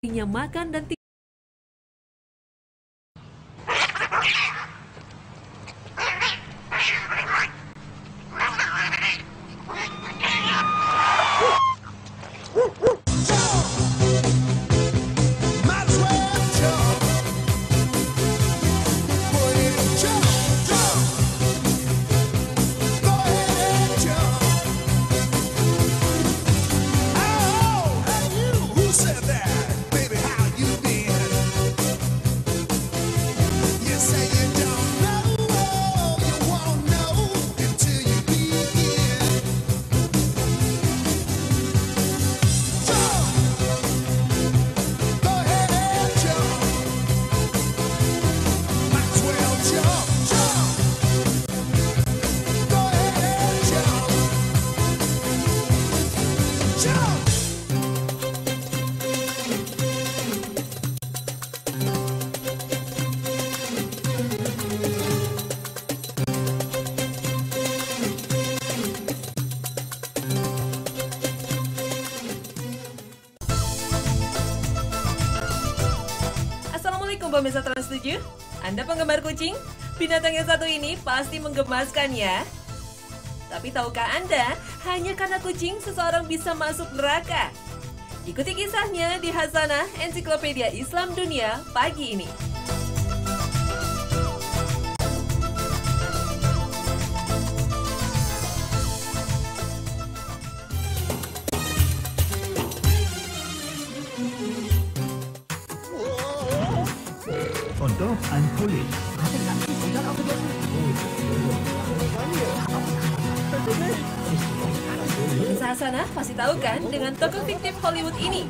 memberinya makan dan tidur. Assalamualaikum pemirsa Trans 7. Anda penggemar kucing? Binatang yang satu ini pasti menggemaskan ya. Tapi tahukah Anda, hanya karena kucing seseorang bisa masuk neraka? Ikuti kisahnya di Hasanah Ensiklopedia Islam Dunia pagi ini. Untuk kulit. Kisah Hasanah pasti tahu kan dengan tokoh fiktif Hollywood ini?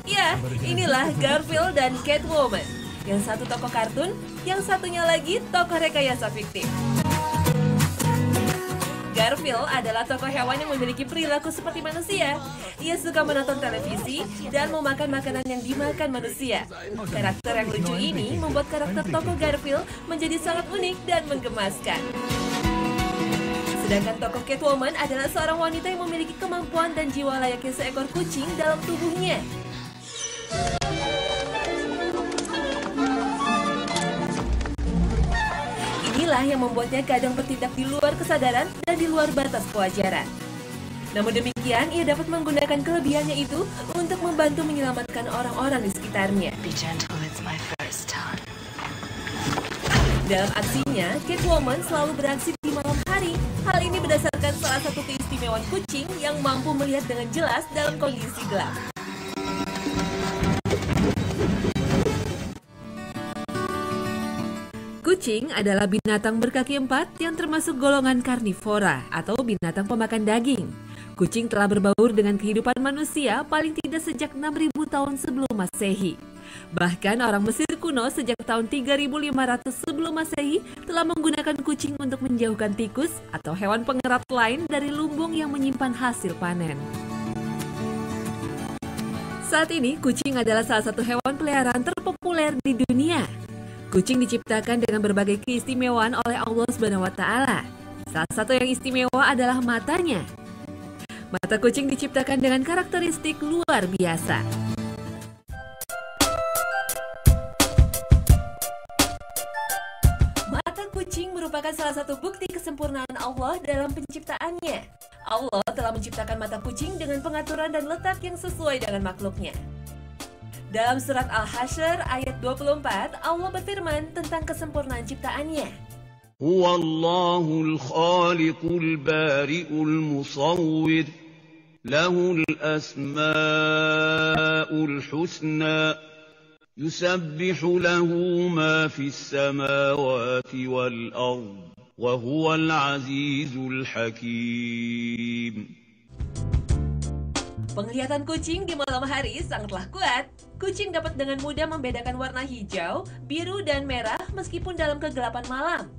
Ya, inilah Garfield dan Catwoman. Yang satu tokoh kartun, yang satunya lagi tokoh rekayasa fiktif. Garfield adalah tokoh hewan yang memiliki perilaku seperti manusia. Ia suka menonton televisi dan memakan makanan yang dimakan manusia. Karakter yang lucu ini membuat karakter tokoh Garfield menjadi sangat unik dan menggemaskan. Sedangkan tokoh Catwoman adalah seorang wanita yang memiliki kemampuan dan jiwa layaknya seekor kucing dalam tubuhnya. Inilah yang membuatnya kadang bertindak di luar kesadaran dan di luar batas kewajaran. Namun demikian, ia dapat menggunakan kelebihannya itu untuk membantu menyelamatkan orang-orang di sekitarnya. Dalam aksinya, Catwoman selalu beraksi di malam hari. Hal ini berdasarkan salah satu keistimewaan kucing yang mampu melihat dengan jelas dalam kondisi gelap. Kucing adalah binatang berkaki empat yang termasuk golongan karnivora atau binatang pemakan daging. Kucing telah berbaur dengan kehidupan manusia paling tidak sejak 6.000 tahun sebelum Masehi. Bahkan orang Mesir kuno sejak tahun 3.500 sebelum Masehi telah menggunakan kucing untuk menjauhkan tikus atau hewan pengerat lain dari lumbung yang menyimpan hasil panen. Saat ini, kucing adalah salah satu hewan peliharaan terpopuler di dunia. Kucing diciptakan dengan berbagai keistimewaan oleh Allah SWT. Salah satu yang istimewa adalah matanya. Mata kucing diciptakan dengan karakteristik luar biasa. Mata kucing merupakan salah satu bukti kesempurnaan Allah dalam penciptaannya. Allah telah menciptakan mata kucing dengan pengaturan dan letak yang sesuai dengan makhluknya. Dalam surat Al-Hasyr ayat 24, Allah berfirman tentang kesempurnaan ciptaannya. Huwallahul khaliqul bari'ul musawwir, lahul asma'ul husna, yusabbihu lahu ma fis samawati wal ard, wa huwal azizul hakim. Penglihatan kucing di malam hari sangatlah kuat. Kucing dapat dengan mudah membedakan warna hijau, biru, dan merah meskipun dalam kegelapan malam.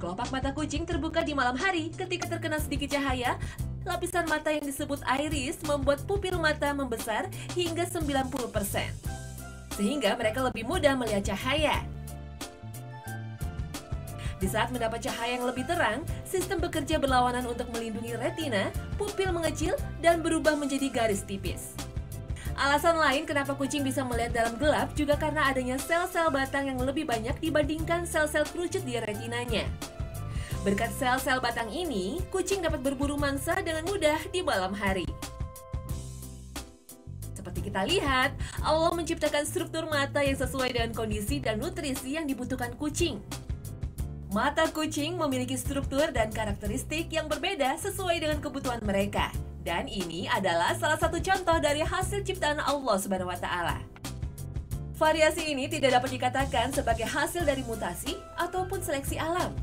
Kelopak mata kucing terbuka di malam hari ketika terkena sedikit cahaya. Lapisan mata yang disebut iris membuat pupil mata membesar hingga 90%. Sehingga mereka lebih mudah melihat cahaya. Di saat mendapat cahaya yang lebih terang, sistem bekerja berlawanan untuk melindungi retina, pupil mengecil, dan berubah menjadi garis tipis. Alasan lain kenapa kucing bisa melihat dalam gelap juga karena adanya sel-sel batang yang lebih banyak dibandingkan sel-sel kerucut di retinanya. Berkat sel-sel batang ini, kucing dapat berburu mangsa dengan mudah di malam hari. Seperti kita lihat, Allah menciptakan struktur mata yang sesuai dengan kondisi dan nutrisi yang dibutuhkan kucing. Mata kucing memiliki struktur dan karakteristik yang berbeda sesuai dengan kebutuhan mereka. Dan ini adalah salah satu contoh dari hasil ciptaan Allah Subhanahu wa Ta'ala. Variasi ini tidak dapat dikatakan sebagai hasil dari mutasi ataupun seleksi alam.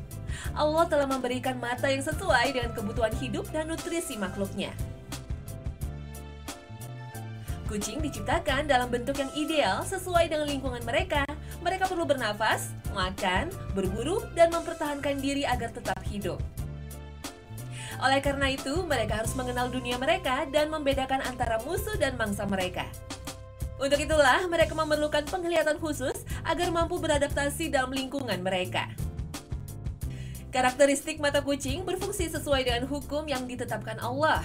Allah telah memberikan mata yang sesuai dengan kebutuhan hidup dan nutrisi makhluknya. Kucing diciptakan dalam bentuk yang ideal sesuai dengan lingkungan mereka. Mereka perlu bernafas, makan, berburu, dan mempertahankan diri agar tetap hidup. Oleh karena itu, mereka harus mengenal dunia mereka dan membedakan antara musuh dan mangsa mereka. Untuk itulah, mereka memerlukan penglihatan khusus agar mampu beradaptasi dalam lingkungan mereka. Karakteristik mata kucing berfungsi sesuai dengan hukum yang ditetapkan Allah.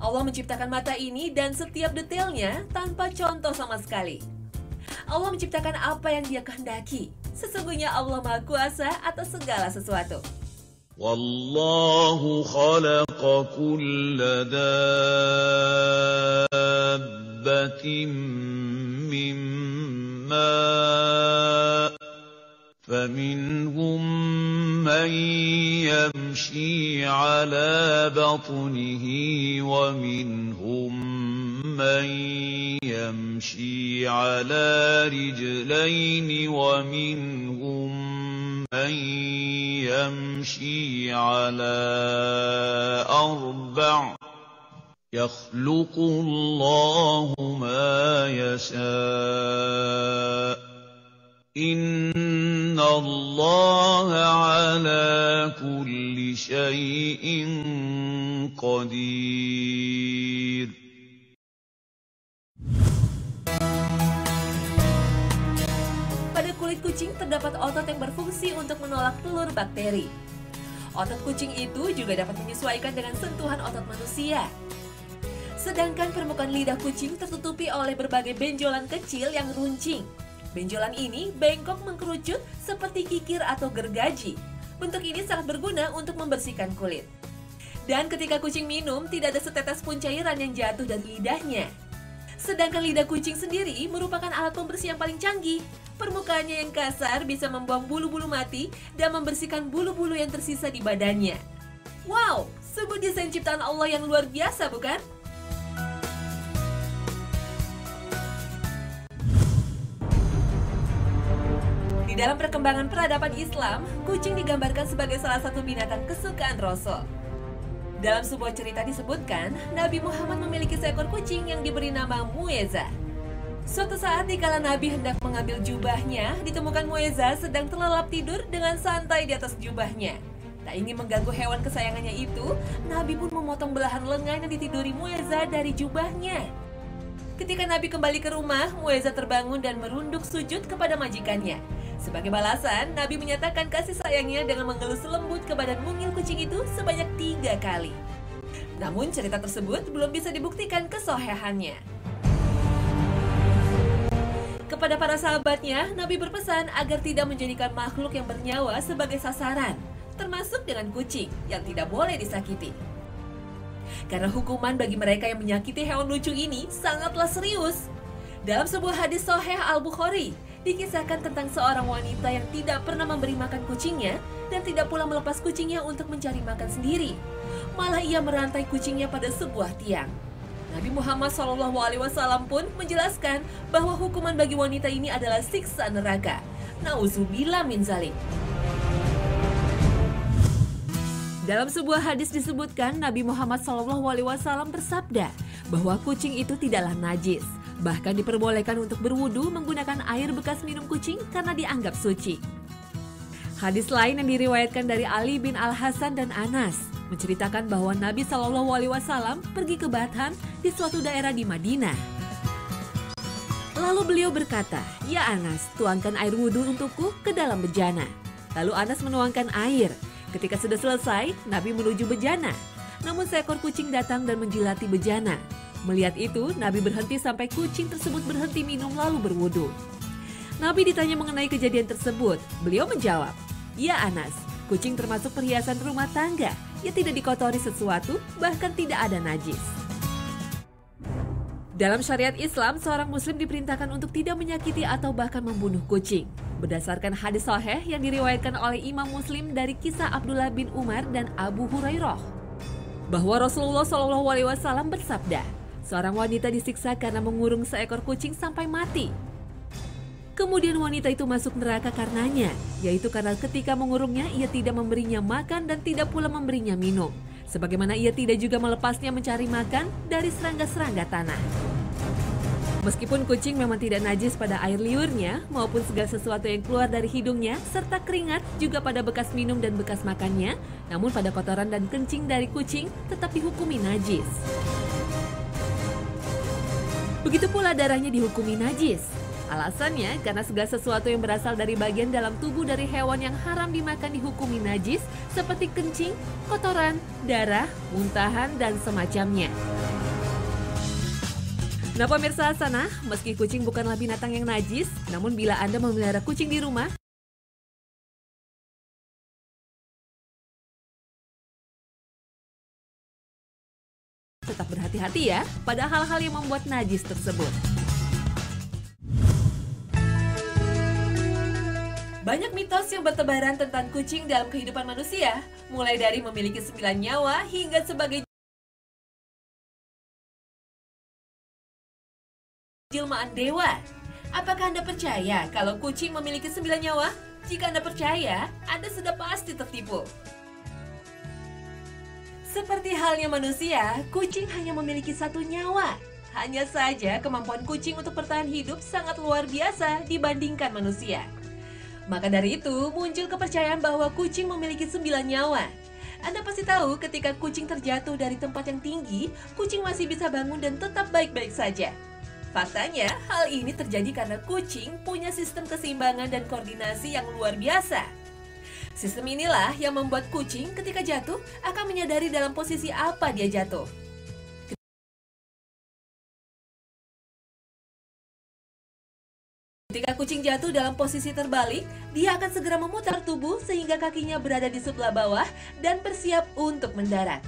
Allah menciptakan mata ini dan setiap detailnya tanpa contoh sama sekali. Allah menciptakan apa yang Dia kehendaki. Sesungguhnya Allah Maha Kuasa atas segala sesuatu. Wallahu khalaqa kulla dabbatin min ma' فمنهم من يمشي على بطنه ومنهم من يمشي على رجلين ومنهم من يمشي على أربع يخلق الله ما يشاء إن الله على كل شيء قدير. Pada kulit kucing terdapat otot yang berfungsi untuk menolak telur bakteri. Otot kucing itu juga dapat menyesuaikan dengan sentuhan otot manusia. Sedangkan permukaan lidah kucing tertutupi oleh berbagai benjolan kecil yang runcing. Benjolan ini bengkok mengkerucut seperti kikir atau gergaji. Bentuk ini sangat berguna untuk membersihkan kulit. Dan ketika kucing minum, tidak ada setetes pun cairan yang jatuh dari lidahnya. Sedangkan lidah kucing sendiri merupakan alat pembersih yang paling canggih. Permukaannya yang kasar bisa membuang bulu-bulu mati dan membersihkan bulu-bulu yang tersisa di badannya. Wow, sungguh desain ciptaan Allah yang luar biasa, bukan? Di dalam perkembangan peradaban Islam, kucing digambarkan sebagai salah satu binatang kesukaan Rasul. Dalam sebuah cerita disebutkan, Nabi Muhammad memiliki seekor kucing yang diberi nama Mueza. Suatu saat dikala Nabi hendak mengambil jubahnya, ditemukan Mueza sedang terlelap tidur dengan santai di atas jubahnya. Tak ingin mengganggu hewan kesayangannya itu, Nabi pun memotong belahan lengan yang ditiduri Mueza dari jubahnya. Ketika Nabi kembali ke rumah, Mueza terbangun dan merunduk sujud kepada majikannya. Sebagai balasan, Nabi menyatakan kasih sayangnya dengan mengelus lembut ke badan mungil kucing itu sebanyak 3 kali. Namun cerita tersebut belum bisa dibuktikan kesohihannya. Kepada para sahabatnya, Nabi berpesan agar tidak menjadikan makhluk yang bernyawa sebagai sasaran, termasuk dengan kucing yang tidak boleh disakiti. Karena hukuman bagi mereka yang menyakiti hewan lucu ini sangatlah serius. Dalam sebuah hadis Sahih Al-Bukhari, dikisahkan tentang seorang wanita yang tidak pernah memberi makan kucingnya dan tidak pula melepas kucingnya untuk mencari makan sendiri. Malah ia merantai kucingnya pada sebuah tiang. Nabi Muhammad SAW pun menjelaskan bahwa hukuman bagi wanita ini adalah siksa neraka. Nauzubillah min zalik. Dalam sebuah hadis disebutkan Nabi Muhammad SAW bersabda bahwa kucing itu tidaklah najis. Bahkan diperbolehkan untuk berwudu menggunakan air bekas minum kucing karena dianggap suci. Hadis lain yang diriwayatkan dari Ali bin Al-Hasan dan Anas menceritakan bahwa Nabi SAW pergi ke Batham di suatu daerah di Madinah. Lalu beliau berkata, "Ya Anas, tuangkan air wudu untukku ke dalam bejana." Lalu Anas menuangkan air. Ketika sudah selesai, Nabi menuju bejana. Namun seekor kucing datang dan menjilati bejana. Melihat itu, Nabi berhenti sampai kucing tersebut berhenti minum lalu berwudu. Nabi ditanya mengenai kejadian tersebut. Beliau menjawab, "Ya Anas, kucing termasuk perhiasan rumah tangga. Ia tidak dikotori sesuatu, bahkan tidak ada najis." Dalam syariat Islam, seorang muslim diperintahkan untuk tidak menyakiti atau bahkan membunuh kucing. Berdasarkan hadis sahih yang diriwayatkan oleh Imam Muslim dari kisah Abdullah bin Umar dan Abu Hurairah, bahwa Rasulullah SAW bersabda, seorang wanita disiksa karena mengurung seekor kucing sampai mati. Kemudian wanita itu masuk neraka karenanya, yaitu karena ketika mengurungnya ia tidak memberinya makan dan tidak pula memberinya minum. Sebagaimana ia tidak juga melepasnya mencari makan dari serangga-serangga tanah. Meskipun kucing memang tidak najis pada air liurnya maupun segala sesuatu yang keluar dari hidungnya serta keringat juga pada bekas minum dan bekas makannya, namun pada kotoran dan kencing dari kucing tetap dihukumi najis. Begitu pula darahnya dihukumi najis. Alasannya karena segala sesuatu yang berasal dari bagian dalam tubuh dari hewan yang haram dimakan dihukumi najis seperti kencing, kotoran, darah, muntahan, dan semacamnya. Nah pemirsa Hasanah, meski kucing bukanlah binatang yang najis, namun bila Anda memelihara kucing di rumah, tetap berhati-hati ya pada hal-hal yang membuat najis tersebut. Banyak mitos yang bertebaran tentang kucing dalam kehidupan manusia, mulai dari memiliki 9 nyawa hingga sebagai jelmaan dewa. Apakah Anda percaya kalau kucing memiliki 9 nyawa? Jika Anda percaya, Anda sudah pasti tertipu. Seperti halnya manusia, kucing hanya memiliki 1 nyawa. Hanya saja kemampuan kucing untuk bertahan hidup sangat luar biasa dibandingkan manusia. Maka dari itu, muncul kepercayaan bahwa kucing memiliki 9 nyawa. Anda pasti tahu ketika kucing terjatuh dari tempat yang tinggi, kucing masih bisa bangun dan tetap baik-baik saja. Faktanya, hal ini terjadi karena kucing punya sistem keseimbangan dan koordinasi yang luar biasa. Sistem inilah yang membuat kucing ketika jatuh akan menyadari dalam posisi apa dia jatuh. Ketika kucing jatuh dalam posisi terbalik, dia akan segera memutar tubuh sehingga kakinya berada di sebelah bawah dan bersiap untuk mendarat.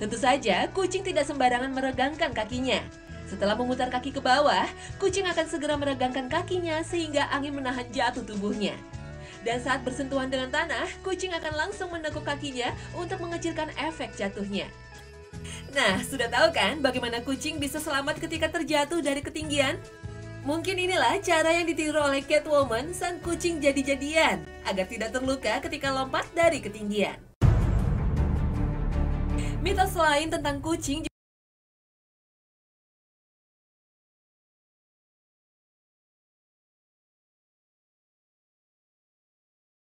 Tentu saja, kucing tidak sembarangan meregangkan kakinya. Setelah memutar kaki ke bawah, kucing akan segera meregangkan kakinya sehingga angin menahan jatuh tubuhnya. Dan saat bersentuhan dengan tanah, kucing akan langsung menekuk kakinya untuk mengecilkan efek jatuhnya. Nah, sudah tahu kan bagaimana kucing bisa selamat ketika terjatuh dari ketinggian? Mungkin inilah cara yang ditiru oleh Catwoman, sang kucing jadi-jadian, agar tidak terluka ketika lompat dari ketinggian. Mitos lain tentang kucing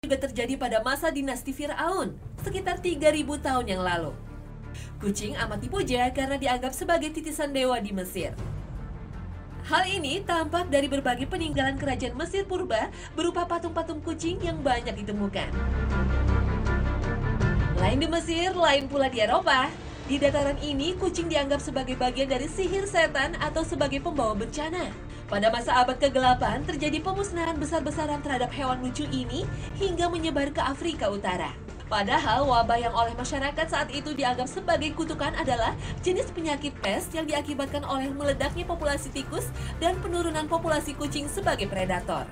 juga terjadi pada masa dinasti Fir'aun, sekitar 3000 tahun yang lalu. Kucing amat dipuja karena dianggap sebagai titisan dewa di Mesir. Hal ini tampak dari berbagai peninggalan kerajaan Mesir purba berupa patung-patung kucing yang banyak ditemukan. Lain di Mesir, lain pula di Eropa. Di dataran ini, kucing dianggap sebagai bagian dari sihir setan atau sebagai pembawa bencana. Pada masa abad ke-8, terjadi pemusnahan besar-besaran terhadap hewan lucu ini hingga menyebar ke Afrika Utara. Padahal wabah yang oleh masyarakat saat itu dianggap sebagai kutukan adalah jenis penyakit pest yang diakibatkan oleh meledaknya populasi tikus dan penurunan populasi kucing sebagai predator.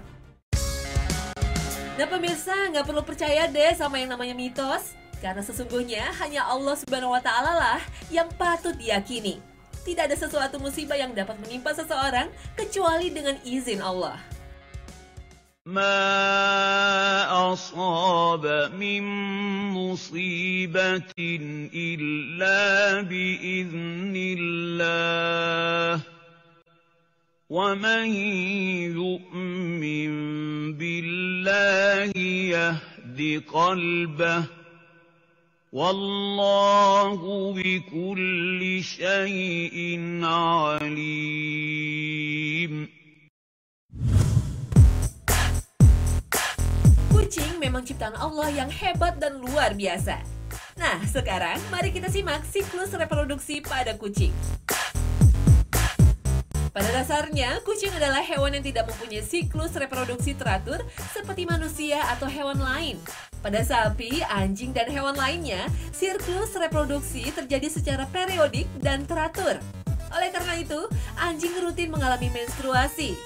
Nah pemirsa, nggak perlu percaya deh sama yang namanya mitos, karena sesungguhnya hanya Allah SWT lah yang patut diyakini. Tidak ada sesuatu musibah yang dapat menimpa seseorang kecuali dengan izin Allah. ما أصاب من مصيبة إلا بإذن الله ومن يؤمن بالله يهد قلبه والله بكل شيء عليم. Kucing memang ciptaan Allah yang hebat dan luar biasa. Nah, sekarang mari kita simak siklus reproduksi pada kucing. Pada dasarnya, kucing adalah hewan yang tidak mempunyai siklus reproduksi teratur seperti manusia atau hewan lain. Pada sapi, anjing, dan hewan lainnya, siklus reproduksi terjadi secara periodik dan teratur. Oleh karena itu, anjing rutin mengalami menstruasi.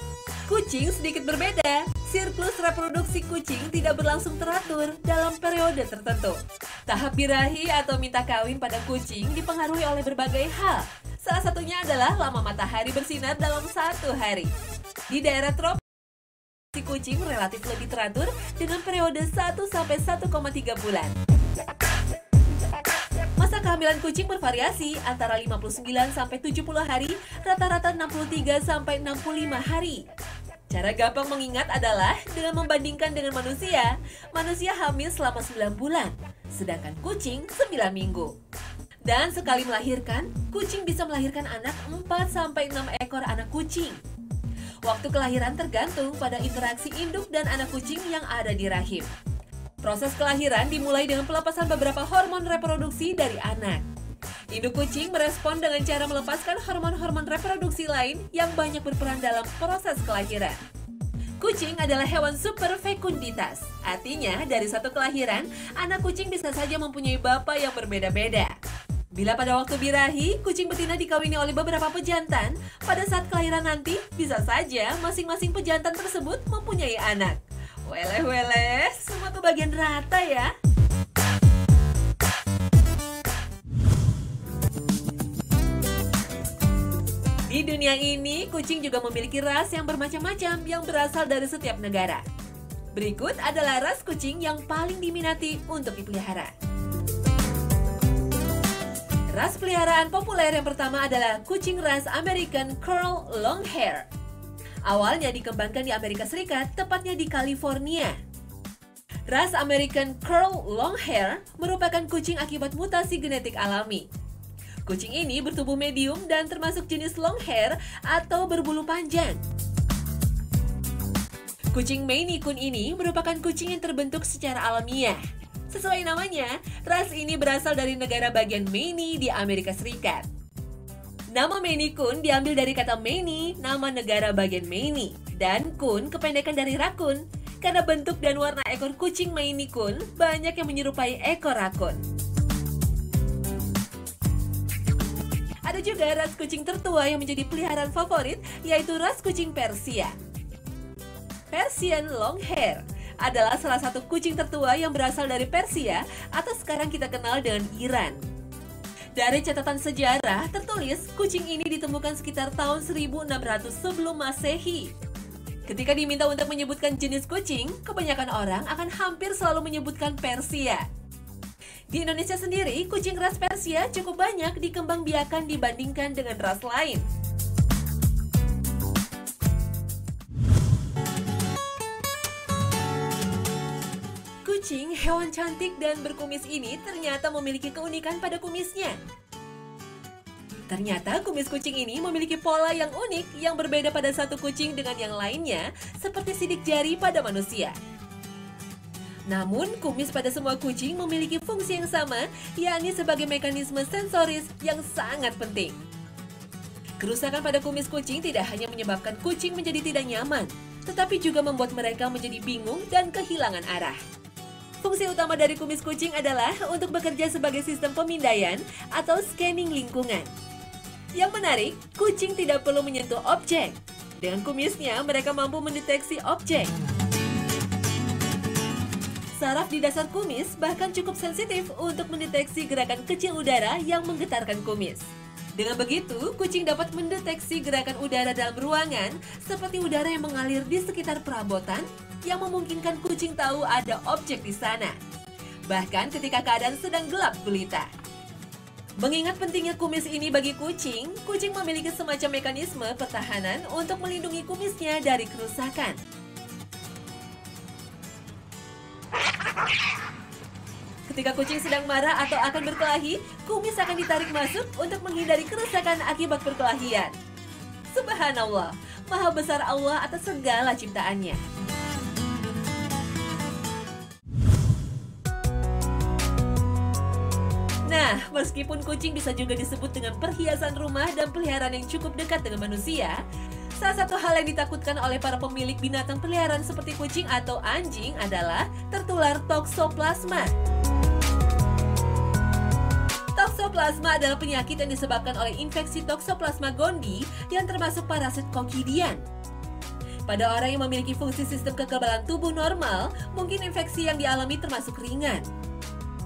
Kucing sedikit berbeda. Siklus reproduksi kucing tidak berlangsung teratur dalam periode tertentu. Tahap birahi atau minta kawin pada kucing dipengaruhi oleh berbagai hal. Salah satunya adalah lama matahari bersinar dalam satu hari. Di daerah tropis, kucing relatif lebih teratur dengan periode 1-1,3 bulan. Masa kehamilan kucing bervariasi antara 59-70 hari, rata-rata 63-65 hari. Cara gampang mengingat adalah dengan membandingkan dengan manusia. Manusia hamil selama 9 bulan, sedangkan kucing 9 minggu. Dan sekali melahirkan, kucing bisa melahirkan anak 4-6 ekor anak kucing. Waktu kelahiran tergantung pada interaksi induk dan anak kucing yang ada di rahim. Proses kelahiran dimulai dengan pelepasan beberapa hormon reproduksi dari anak. Induk kucing merespon dengan cara melepaskan hormon-hormon reproduksi lain yang banyak berperan dalam proses kelahiran. Kucing adalah hewan super fekunditas. Artinya, dari satu kelahiran, anak kucing bisa saja mempunyai bapak yang berbeda-beda. Bila pada waktu birahi, kucing betina dikawini oleh beberapa pejantan, pada saat kelahiran nanti, bisa saja masing-masing pejantan tersebut mempunyai anak. Weleh, semua kebagian rata ya. Di dunia ini, kucing juga memiliki ras yang bermacam-macam yang berasal dari setiap negara. Berikut adalah ras kucing yang paling diminati untuk dipelihara. Ras peliharaan populer yang pertama adalah kucing ras American Curl Longhair. Awalnya dikembangkan di Amerika Serikat, tepatnya di California. Ras American Curl Longhair merupakan kucing akibat mutasi genetik alami. Kucing ini bertubuh medium dan termasuk jenis Longhair atau berbulu panjang. Kucing Maine Coon ini merupakan kucing yang terbentuk secara alamiah. Sesuai namanya, ras ini berasal dari negara bagian Maine di Amerika Serikat. Nama Maine Coon diambil dari kata Maine, nama negara bagian Maine, dan Coon kependekan dari rakun. Karena bentuk dan warna ekor kucing Maine Coon banyak yang menyerupai ekor rakun. Ada juga ras kucing tertua yang menjadi peliharaan favorit, yaitu ras kucing Persia. Persian Longhair adalah salah satu kucing tertua yang berasal dari Persia atau sekarang kita kenal dengan Iran. Dari catatan sejarah tertulis kucing ini ditemukan sekitar tahun 1600 sebelum Masehi. Ketika diminta untuk menyebutkan jenis kucing, kebanyakan orang akan hampir selalu menyebutkan Persia. Di Indonesia sendiri, kucing ras Persia cukup banyak dikembangbiakan dibandingkan dengan ras lain. Kucing, hewan cantik dan berkumis ini ternyata memiliki keunikan pada kumisnya. Ternyata kumis kucing ini memiliki pola yang unik yang berbeda pada satu kucing dengan yang lainnya, seperti sidik jari pada manusia. Namun, kumis pada semua kucing memiliki fungsi yang sama, yakni sebagai mekanisme sensoris yang sangat penting. Kerusakan pada kumis kucing tidak hanya menyebabkan kucing menjadi tidak nyaman, tetapi juga membuat mereka menjadi bingung dan kehilangan arah. Fungsi utama dari kumis kucing adalah untuk bekerja sebagai sistem pemindaian atau scanning lingkungan. Yang menarik, kucing tidak perlu menyentuh objek. Dengan kumisnya, mereka mampu mendeteksi objek. Saraf di dasar kumis bahkan cukup sensitif untuk mendeteksi gerakan kecil udara yang menggetarkan kumis. Dengan begitu, kucing dapat mendeteksi gerakan udara dalam ruangan seperti udara yang mengalir di sekitar perabotan yang memungkinkan kucing tahu ada objek di sana. Bahkan ketika keadaan sedang gelap gulita. Mengingat pentingnya kumis ini bagi kucing, kucing memiliki semacam mekanisme pertahanan untuk melindungi kumisnya dari kerusakan. Ketika kucing sedang marah atau akan berkelahi, kumis akan ditarik masuk untuk menghindari kerusakan akibat perkelahian. Subhanallah, Maha besar Allah atas segala ciptaannya. Nah, Nah, meskipun kucing bisa juga disebut dengan perhiasan rumah dan peliharaan yang cukup dekat dengan manusia, salah satu hal yang ditakutkan oleh para pemilik binatang peliharaan seperti kucing atau anjing adalah tertular toksoplasma. Toksoplasma adalah penyakit yang disebabkan oleh infeksi Toxoplasma gondii yang termasuk parasit kokidian. Pada orang yang memiliki fungsi sistem kekebalan tubuh normal, mungkin infeksi yang dialami termasuk ringan.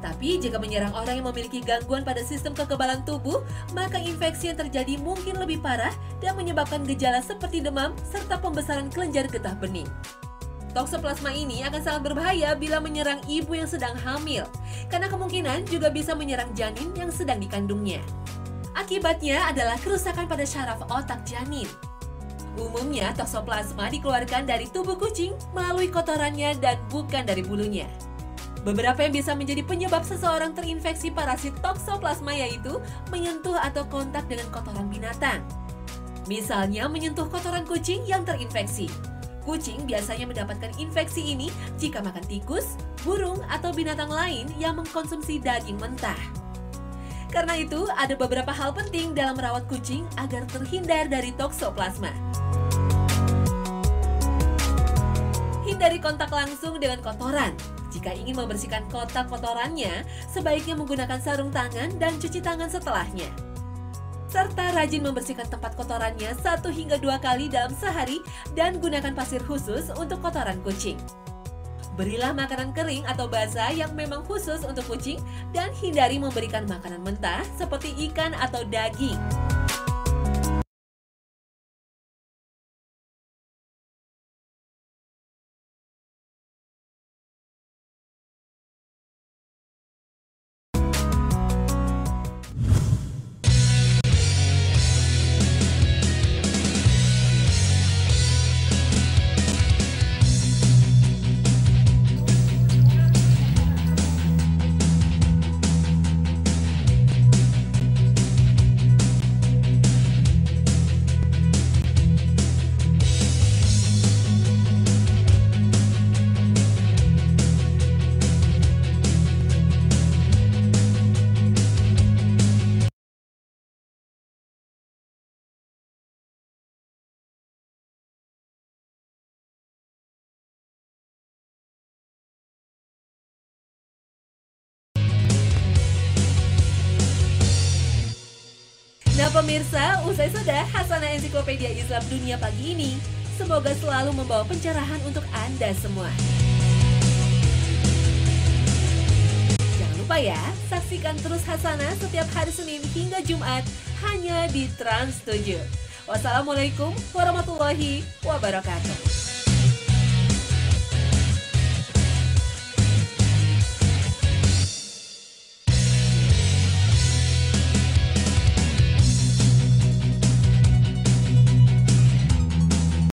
Tapi jika menyerang orang yang memiliki gangguan pada sistem kekebalan tubuh, maka infeksi yang terjadi mungkin lebih parah dan menyebabkan gejala seperti demam serta pembesaran kelenjar getah bening. Toksoplasma ini akan sangat berbahaya bila menyerang ibu yang sedang hamil, karena kemungkinan juga bisa menyerang janin yang sedang dikandungnya. Akibatnya adalah kerusakan pada syaraf otak janin. Umumnya, toksoplasma dikeluarkan dari tubuh kucing melalui kotorannya dan bukan dari bulunya. Beberapa yang bisa menjadi penyebab seseorang terinfeksi parasit toksoplasma yaitu menyentuh atau kontak dengan kotoran binatang. Misalnya menyentuh kotoran kucing yang terinfeksi. Kucing biasanya mendapatkan infeksi ini jika makan tikus, burung, atau binatang lain yang mengkonsumsi daging mentah. Karena itu, ada beberapa hal penting dalam merawat kucing agar terhindar dari toksoplasma. Hindari kontak langsung dengan kotoran. Jika ingin membersihkan kotak kotorannya, sebaiknya menggunakan sarung tangan dan cuci tangan setelahnya. Serta rajin membersihkan tempat kotorannya 1 hingga 2 kali dalam sehari dan gunakan pasir khusus untuk kotoran kucing. Berilah makanan kering atau basah yang memang khusus untuk kucing dan hindari memberikan makanan mentah seperti ikan atau daging. Nah pemirsa, usai sudah Hasanah Ensiklopedia Islam Dunia pagi ini. Semoga selalu membawa pencerahan untuk Anda semua. Jangan lupa ya, saksikan terus Hasanah setiap hari Senin hingga Jumat hanya di Trans 7. Wassalamualaikum warahmatullahi wabarakatuh.